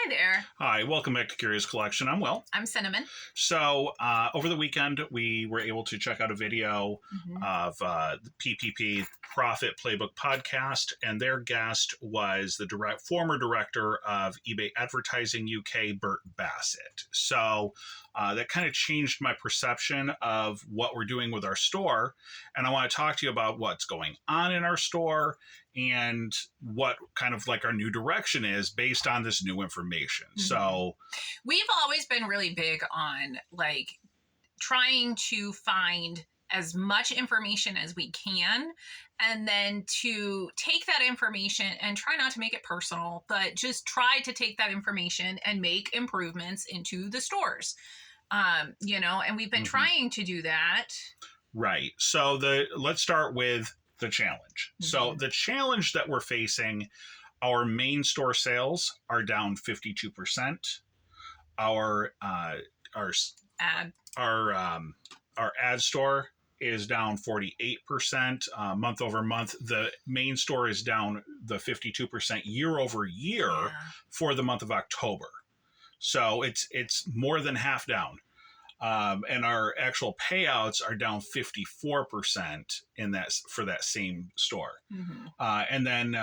Hi there. Hi, welcome back to Curious Collection. I'm Will. I'm Cinnamon. So, over the weekend, we were able to check out a video of the PPP Profit Playbook podcast, and their guest was the former director of eBay Advertising UK, Bert Bassett. So, that kind of changed my perception of what we're doing with our store, and I want to talk to you about what's going on in our store and what kind of like our new direction is based on this new information. So we've always been really big on like trying to find as much information as we can and then to take that information and try not to make it personal, but just try to take that information and make improvements into the stores. And we've been trying to do that. Right. So let's start with the challenge. So the challenge that we're facing, our main store sales are down 52%. Our ad store is down 48% month over month. The main store is down the 52% year over year for the month of October. So it's more than half down. And our actual payouts are down 54% for that same store. And then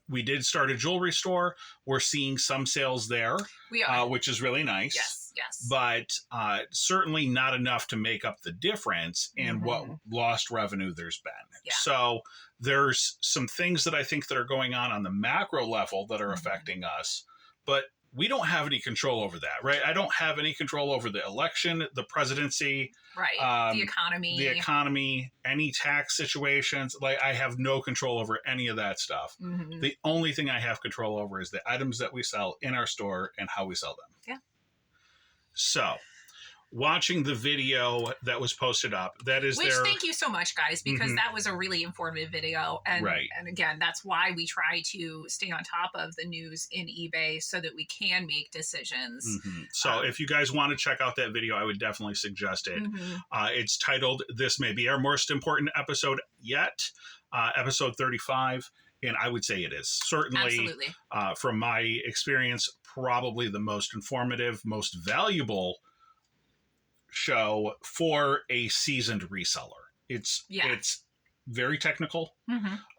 we did start a jewelry store. We're seeing some sales there, we are. Which is really nice. Yes. But certainly not enough to make up the difference in what lost revenue there's been. Yeah. So there's some things that I think that are going on the macro level that are affecting us, but we don't have any control over that, right? I don't have any control over the election, the presidency, right? The economy, any tax situations. Like I have no control over any of that stuff. The only thing I have control over is the items that we sell in our store and how we sell them. Yeah. So, watching the video that was posted up, thank you so much, guys, because that was a really informative video. And again, that's why we try to stay on top of the news in eBay so that we can make decisions. So if you guys want to check out that video, I would definitely suggest it. It's titled, "This May Be Our Most Important Episode Yet," episode 35. And I would say it is. Certainly, from my experience, probably the most informative, most valuable show for a seasoned reseller. It's very technical.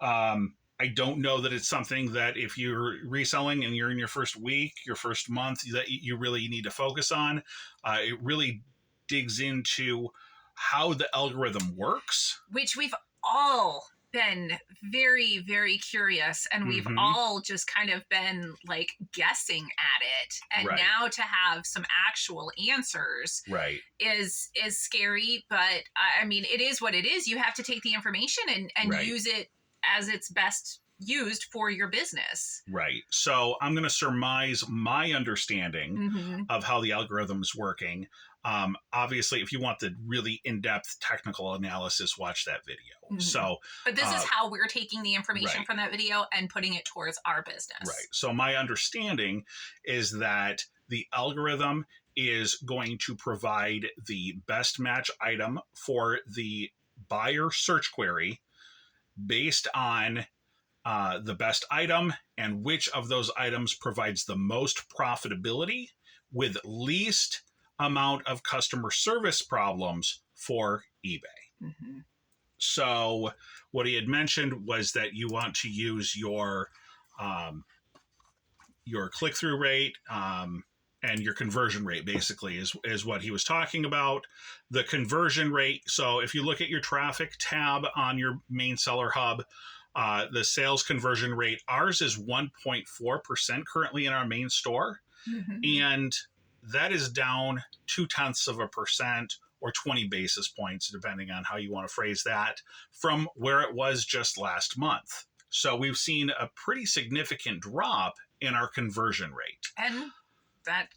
I don't know that it's something that if you're reselling and you're in your first week, your first month, that you really need to focus on. It really digs into how the algorithm works, which we've all been very, very curious, and we've all just kind of been like guessing at it, and now to have some actual answers is scary, but I mean, it is what it is. You have to take the information and use it as it's best used for your business. Right. So I'm going to surmise my understanding of how the algorithm's working. Obviously, if you want the really in-depth technical analysis, watch that video. But this is how we're taking the information from that video and putting it towards our business. Right. So my understanding is that the algorithm is going to provide the best match item for the buyer search query based on the best item and which of those items provides the most profitability with least amount of customer service problems for eBay. So what he had mentioned was that you want to use your click-through rate and your conversion rate, basically, is what he was talking about. The conversion rate, so if you look at your traffic tab on your main seller hub, the sales conversion rate, ours is 1.4% currently in our main store. And that is down 0.2% or 20 basis points, depending on how you want to phrase that, from where it was just last month. So we've seen a pretty significant drop in our conversion rate. And that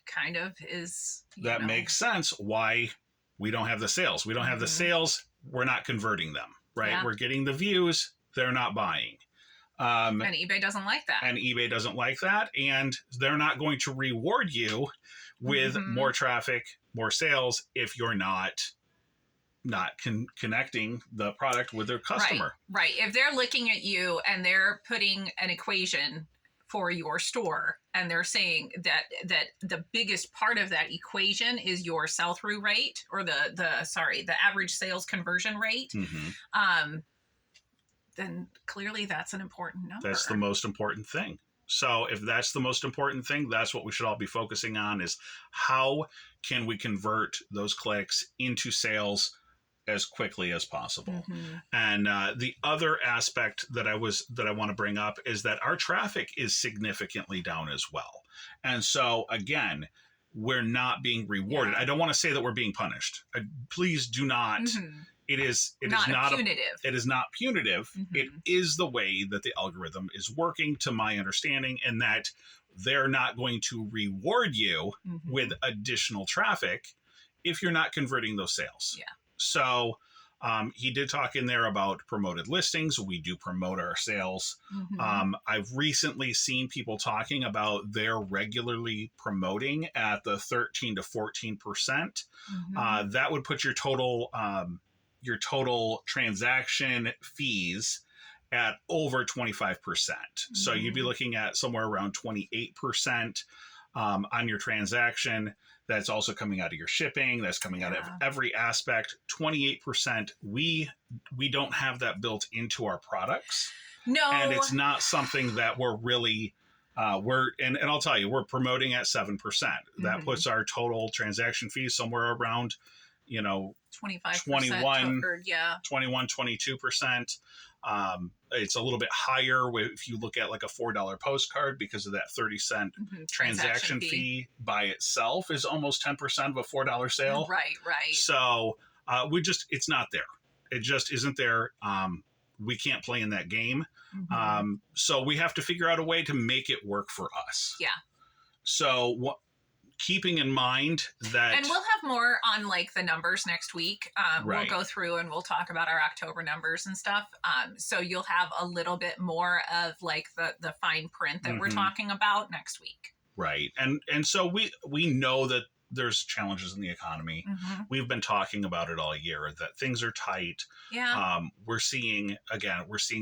kind of is... That makes sense why we don't have the sales. We don't have the sales, we're not converting them, right? Yeah. We're getting the views, they're not buying. And eBay doesn't like that. And they're not going to reward you with more traffic, more sales, if you're not connecting the product with their customer. Right. If they're looking at you and they're putting an equation for your store, and they're saying that the biggest part of that equation is your sell-through rate, or the average sales conversion rate, then clearly that's an important number. That's the most important thing. So if that's the most important thing, that's what we should all be focusing on, is how can we convert those clicks into sales as quickly as possible. And the other aspect that I want to bring up is that our traffic is significantly down as well. And so again, we're not being rewarded. I don't want to say that we're being punished. Please do not. It is not punitive. It is not punitive. It is the way that the algorithm is working, to my understanding, and that they're not going to reward you with additional traffic if you're not converting those sales. Yeah. So he did talk in there about promoted listings. We do promote our sales. I've recently seen people talking about they're regularly promoting at the 13 to 14%. That would put your total transaction fees at over 25%. So you'd be looking at somewhere around 28% on your transaction. That's also coming out of your shipping. That's coming out of every aspect. 28%. We don't have that built into our products. No. And it's not something that we're really, and I'll tell you, we're promoting at 7%. That puts our total transaction fees somewhere around, 25%, 21, covered, 22%. It's a little bit higher if you look at like a $4 postcard, because of that 30-cent transaction fee by itself is almost 10% of a $4 sale. Right. So it's not there. It just isn't there. We can't play in that game. So we have to figure out a way to make it work for us. Yeah. So keeping in mind that, and we'll have more on like the numbers next week. We'll go through and we'll talk about our October numbers and stuff. So you'll have a little bit more of like the fine print that we're talking about next week. Right. And so we know that there's challenges in the economy. We've been talking about it all year, that things are tight. Yeah. We're seeing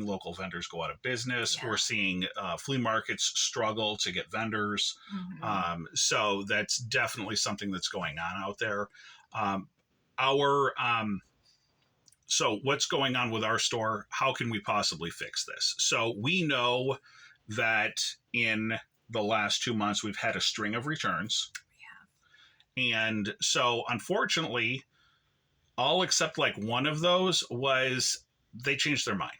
local vendors go out of business. Yeah. We're seeing flea markets struggle to get vendors. So that's definitely something that's going on out there. So what's going on with our store? How can we possibly fix this? So we know that in the last 2 months, we've had a string of returns. And so, unfortunately, all except like one of those was they changed their mind.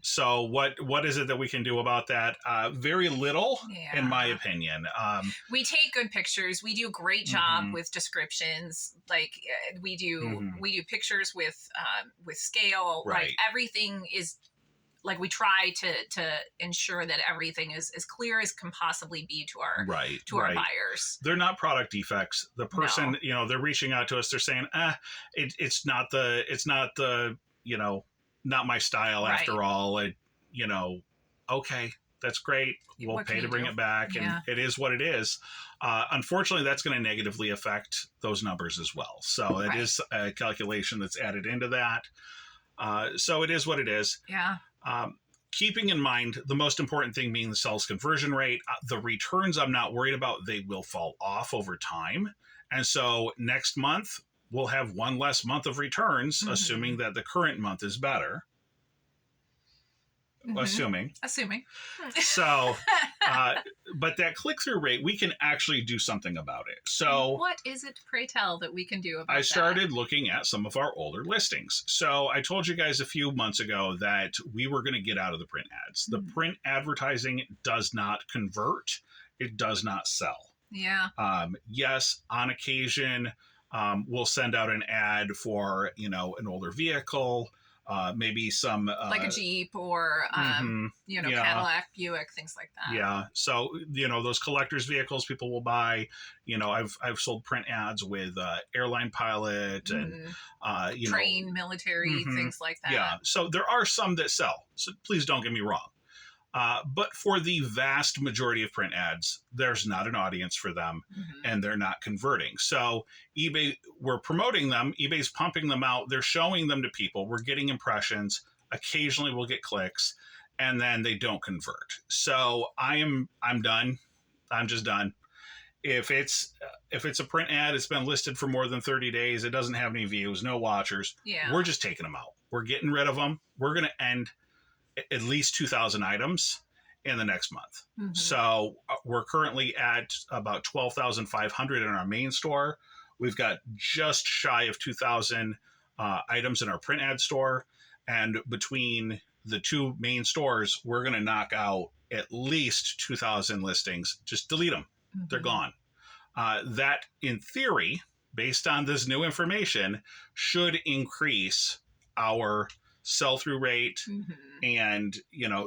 So what is it that we can do about that? Very little, in my opinion. We take good pictures. We do a great job with descriptions. Like we do pictures with scale. Right. Like everything is. Like we try to ensure that everything is as clear as can possibly be to our our buyers. They're not product defects. The person, they're reaching out to us. They're saying, it's not not my style after all. Okay, that's great. We'll pay to bring it back, and it is what it is. Unfortunately, that's going to negatively affect those numbers as well. So it is a calculation that's added into that. So it is what it is. Yeah. Keeping in mind the most important thing being the sales conversion rate, the returns I'm not worried about. They will fall off over time. And so next month we'll have one less month of returns, assuming that the current month is better. Assuming. So, but that click-through rate, we can actually do something about it. So what is it, pray tell, that we can do about that? I started looking at some of our older listings. So I told you guys a few months ago that we were going to get out of the print ads. The print advertising does not convert. It does not sell. Yeah. Yes, on occasion, we'll send out an ad for, an older vehicle. Maybe some like a Jeep or Cadillac, Buick, things like that. Yeah. So those collectors vehicles people will buy. I've sold print ads with airline pilot and train, military, things like that. Yeah. So there are some that sell. So please don't get me wrong. But for the vast majority of print ads, there's not an audience for them and they're not converting. So eBay, we're promoting them. eBay's pumping them out. They're showing them to people. We're getting impressions. Occasionally we'll get clicks. and then they don't convert. So I'm done. I'm just done. If it's a print ad, it's been listed for more than 30 days, it doesn't have any views, no watchers, we're just taking them out. We're getting rid of them. We're going to end at least 2,000 items in the next month. Mm-hmm. So we're currently at about 12,500 in our main store. We've got just shy of 2,000 items in our print ad store. And between the two main stores, we're going to knock out at least 2,000 listings. Just delete them. Mm-hmm. They're gone. That, in theory, based on this new information, should increase our sell-through rate. Mm-hmm. And,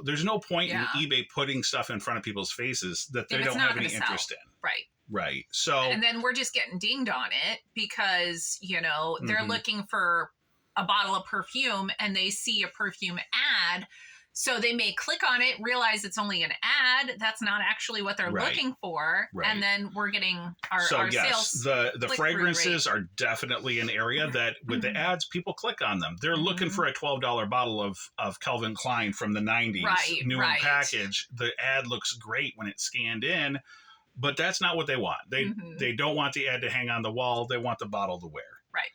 there's no point in eBay putting stuff in front of people's faces that they don't have any interest in. Right. Right. So, and then we're just getting dinged on it because, they're looking for a bottle of perfume and they see a perfume ad. So they may click on it, realize it's only an ad. That's not actually what they're looking for. Right. And then we're getting our sales. The fragrances are definitely an area that with the ads, people click on them. They're looking for a $12 bottle of Calvin Klein from the 90s, new in package. The ad looks great when it's scanned in, but that's not what they want. They don't want the ad to hang on the wall. They want the bottle to wear. Right.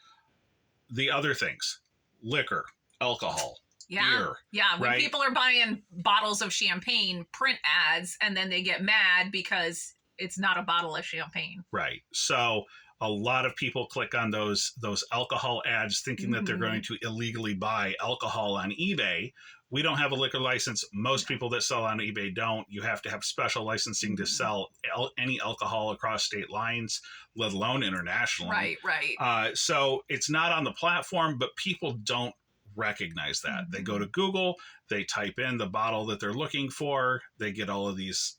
The other things, liquor, alcohol, beer. Yeah. When people are buying bottles of champagne, print ads, and then they get mad because it's not a bottle of champagne. Right. So a lot of people click on those alcohol ads thinking that they're going to illegally buy alcohol on eBay. We don't have a liquor license. Most people that sell on eBay don't. You have to have special licensing to sell any alcohol across state lines, let alone internationally. Right. So it's not on the platform, but people don't recognize that. They go to Google, they type in the bottle that they're looking for, they get all of these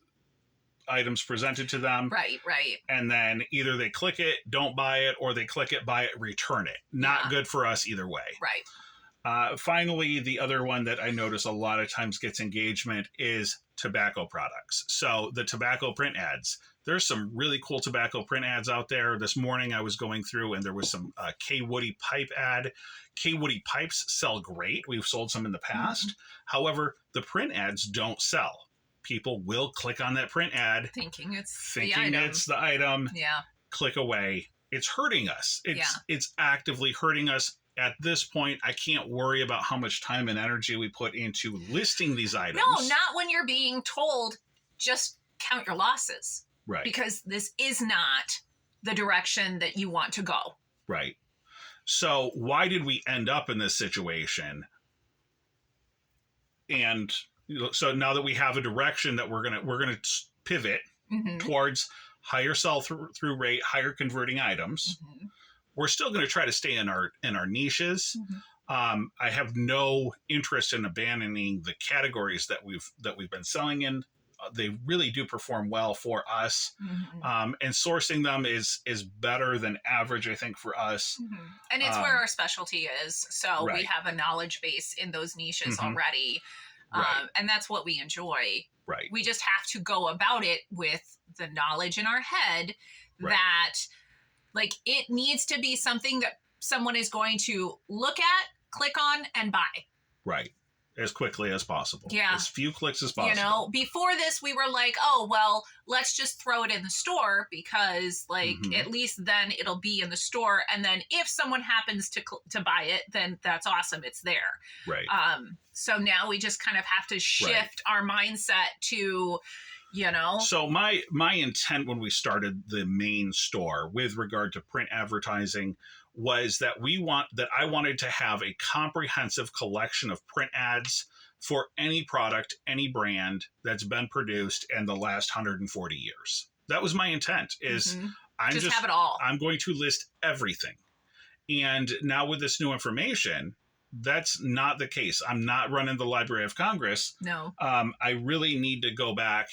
items presented to them. Right. And then either they click it, don't buy it, or they click it, buy it, return it. Not good for us either way. Right. Finally, the other one that I notice a lot of times gets engagement is tobacco products. So the tobacco print ads. There's some really cool tobacco print ads out there. This morning I was going through and there was some K. Woody pipe ad. K. Woody pipes sell great. We've sold some in the past. However, the print ads don't sell. People will click on that print ad thinking it's the item. Yeah. Click away. It's hurting us. It's actively hurting us. At this point, I can't worry about how much time and energy we put into listing these items. No, not when you're being told, just count your losses. Right. Because this is not the direction that you want to go. Right. So why did we end up in this situation? And so now that we have a direction that we're gonna pivot towards higher sell-through rate, higher converting items. We're still going to try to stay in our niches. I have no interest in abandoning the categories that we've been selling in. They really do perform well for us, and sourcing them is better than average, I think, for us. And it's where our specialty is. So we have a knowledge base in those niches already, and that's what we enjoy. Right. We just have to go about it with the knowledge in our head that. Like, it needs to be something that someone is going to look at, click on, and buy. Right. As quickly as possible. Yeah. As few clicks as possible. Before this, we were like, oh, well, let's just throw it in the store because, at least then it'll be in the store. And then if someone happens to buy it, then that's awesome. It's there. Right. So now we just kind of have to shift our mindset to... So my intent when we started the main store with regard to print advertising was that I wanted to have a comprehensive collection of print ads for any product, any brand that's been produced in the last 140 years. That was my intent is I'm just have it all. I'm going to list everything. And now with this new information, that's not the case. I'm not running the Library of Congress. No. I really need to go back,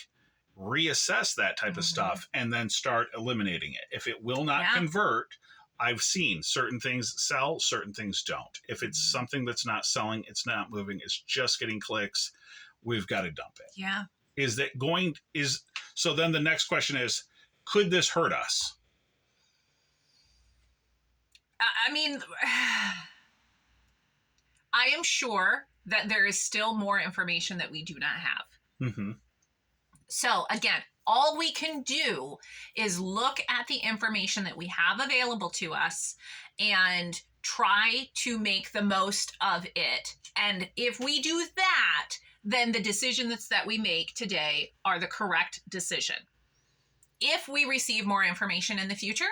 reassess that type of stuff, and then start eliminating it. If it will not convert, I've seen certain things sell, certain things don't. If it's something that's not selling, it's not moving, it's just getting clicks, we've got to dump it. Yeah. So then the next question is, could this hurt us? I mean, I am sure that there is still more information that we do not have. Mm-hmm. So again, all we can do is look at the information that we have available to us and try to make the most of it. And if we do that, then the decisions that we make today are the correct decision. If we receive more information in the future,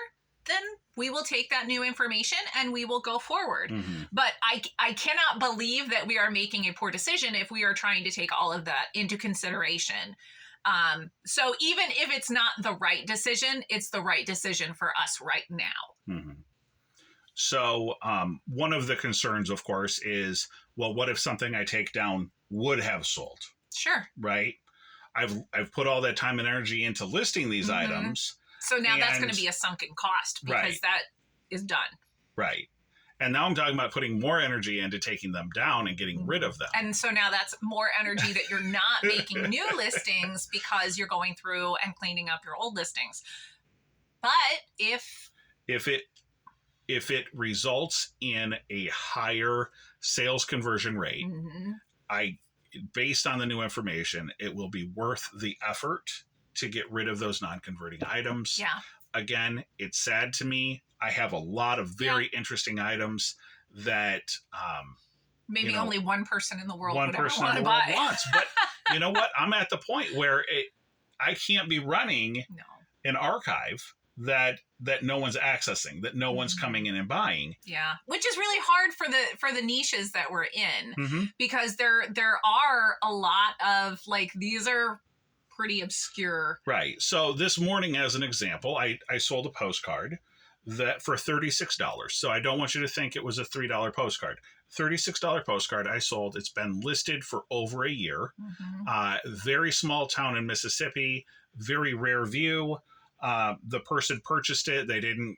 then we will take that new information and we will go forward. Mm-hmm. But I cannot believe that we are making a poor decision if we are trying to take all of that into consideration. So even if it's not the right decision, it's the right decision for us right now. Mm-hmm. So one of the concerns, of course, is, well, what if something I take down would have sold? Sure. Right? I've put all that time and energy into listing these items. So now that's going to be a sunken cost because that is done. Right. And now I'm talking about putting more energy into taking them down and getting rid of them. And so now that's more energy that you're not making new listings because you're going through and cleaning up your old listings. But if it results in a higher sales conversion rate, based on the new information, it will be worth the effort to get rid of those non-converting items. Yeah. Again, it's sad to me. I have a lot of very interesting items that maybe only one person in the world would ever want to buy. One person in the world wants. But you know what? I'm at the point where I can't be running an archive that no one's accessing, that no one's coming in and buying. Yeah, which is really hard for the niches that we're in, because there are a lot of these are pretty obscure. Right. So this morning, as an example, I sold a postcard that for $36. So I don't want you to think it was a $3 postcard. $36 postcard I sold. It's been listed for over a year. Very small town in Mississippi, very rare view. The person purchased it. They didn't,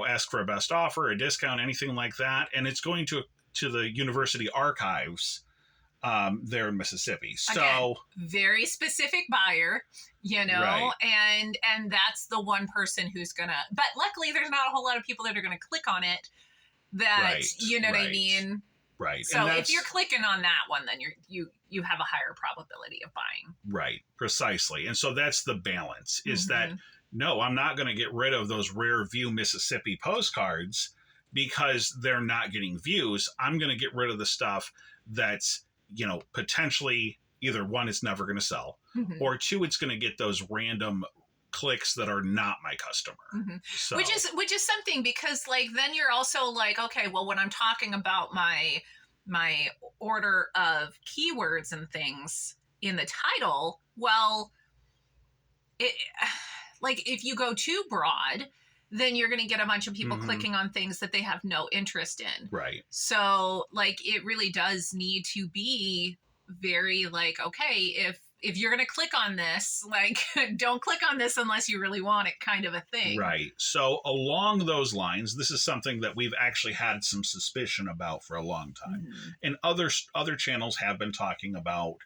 ask for a best offer, a discount, anything like that. And it's going to the university archives there in Mississippi. So again, very specific buyer, right. and that's the one person who's gonna. But luckily, there's not a whole lot of people that are gonna click on it. That what I mean. Right. So if you're clicking on that one, then you have a higher probability of buying. Right. Precisely. And so that's the balance. Is that no, I'm not going to get rid of those rare view Mississippi postcards because they're not getting views. I'm going to get rid of the stuff that's, potentially either one, it's never going to sell, or two, it's going to get those random clicks that are not my customer. So. Which is something, because then you're also okay, well, when I'm talking about my order of keywords and things in the title, well, it if you go too broad, then you're going to get a bunch of people clicking on things that they have no interest in. Right. So it really does need to be very okay, if you're going to click on this, don't click on this unless you really want it, kind of a thing. Right. So along those lines, this is something that we've actually had some suspicion about for a long time. And other channels have been talking about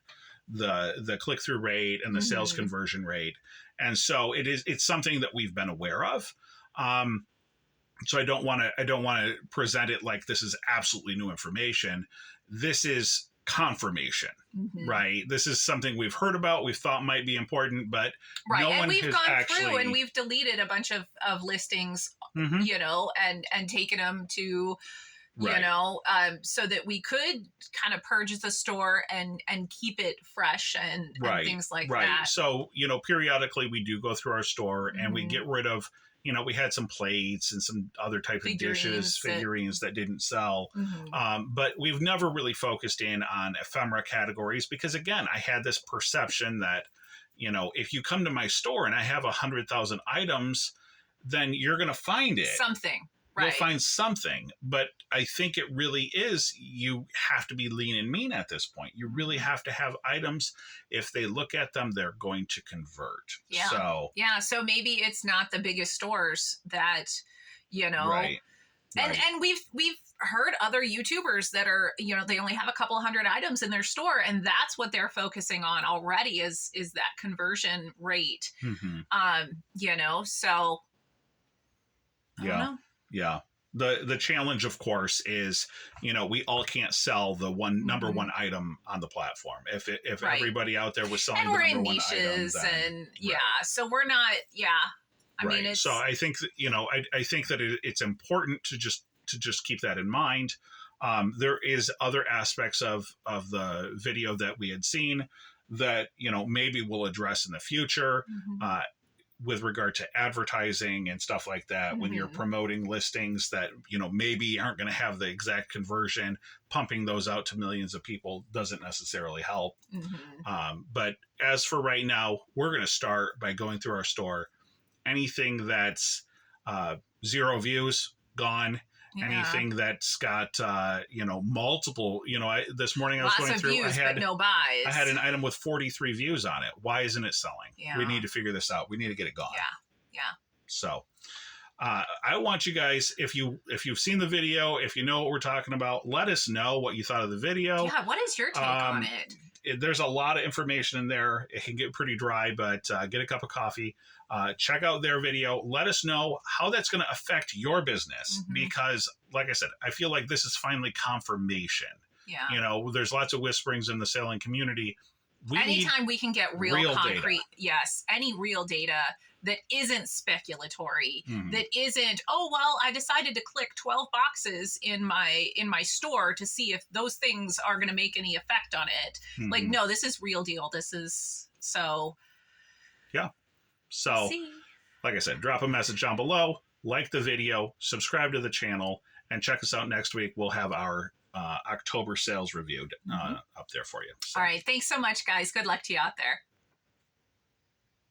the click-through rate and the sales conversion rate. And so it's something that we've been aware of. So I don't want to present it like this is absolutely new information. This is confirmation, right? This is something we've heard about, we've thought might be important, but no one we've has gone actually... through and we've deleted a bunch of listings, and taken them to, so that we could kind of purge the store and keep it fresh and things like that. So, periodically we do go through our store and we get rid of, we had some plates and some other type of figurines that didn't sell. But we've never really focused in on ephemera categories because, again, I had this perception that, if you come to my store and I have 100,000 items, then you're going to find it. Something. You'll find something. But I think it really is, you have to be lean and mean at this point. You really have to have items. If they look at them, they're going to convert. Yeah. So maybe it's not the biggest stores that, Right. And we've heard other YouTubers that are, they only have a couple hundred items in their store, and that's what they're focusing on already is that conversion rate. So I don't know. Yeah. The challenge, of course, is, we all can't sell the number one item on the platform. If everybody out there was selling and the we're number in one niches, item, then, and so we're not. I mean, it's so I think that, I think that it's important to just keep that in mind. There is other aspects of the video that we had seen that maybe we'll address in the future. With regard to advertising and stuff like that, when you're promoting listings that, maybe aren't going to have the exact conversion, pumping those out to millions of people doesn't necessarily help. But as for right now, we're going to start by going through our store. Anything that's 0 views, gone. Anything that's got multiple, this morning I was lots going of through, views, but no buys. I had an item with 43 views on it. Why isn't it selling? We need to figure this out. We need to get it gone. So I want you guys, if you've seen the video, if you know what we're talking about, let us know what you thought of the video. What is your take on it? There's a lot of information in there. It can get pretty dry, but get a cup of coffee. Check out their video. Let us know how that's going to affect your business, because, like I said, I feel like this is finally confirmation. There's lots of whisperings in the selling community. Anytime we can get real concrete, any real data that isn't speculatory, that isn't, I decided to click 12 boxes in my store to see if those things are going to make any effect on it. Like, no, this is real deal. This is so. Yeah. So, like I said, drop a message down below, like the video, subscribe to the channel, and check us out next week. We'll have our October sales reviewed up there for you. So. All right. Thanks so much, guys. Good luck to you out there.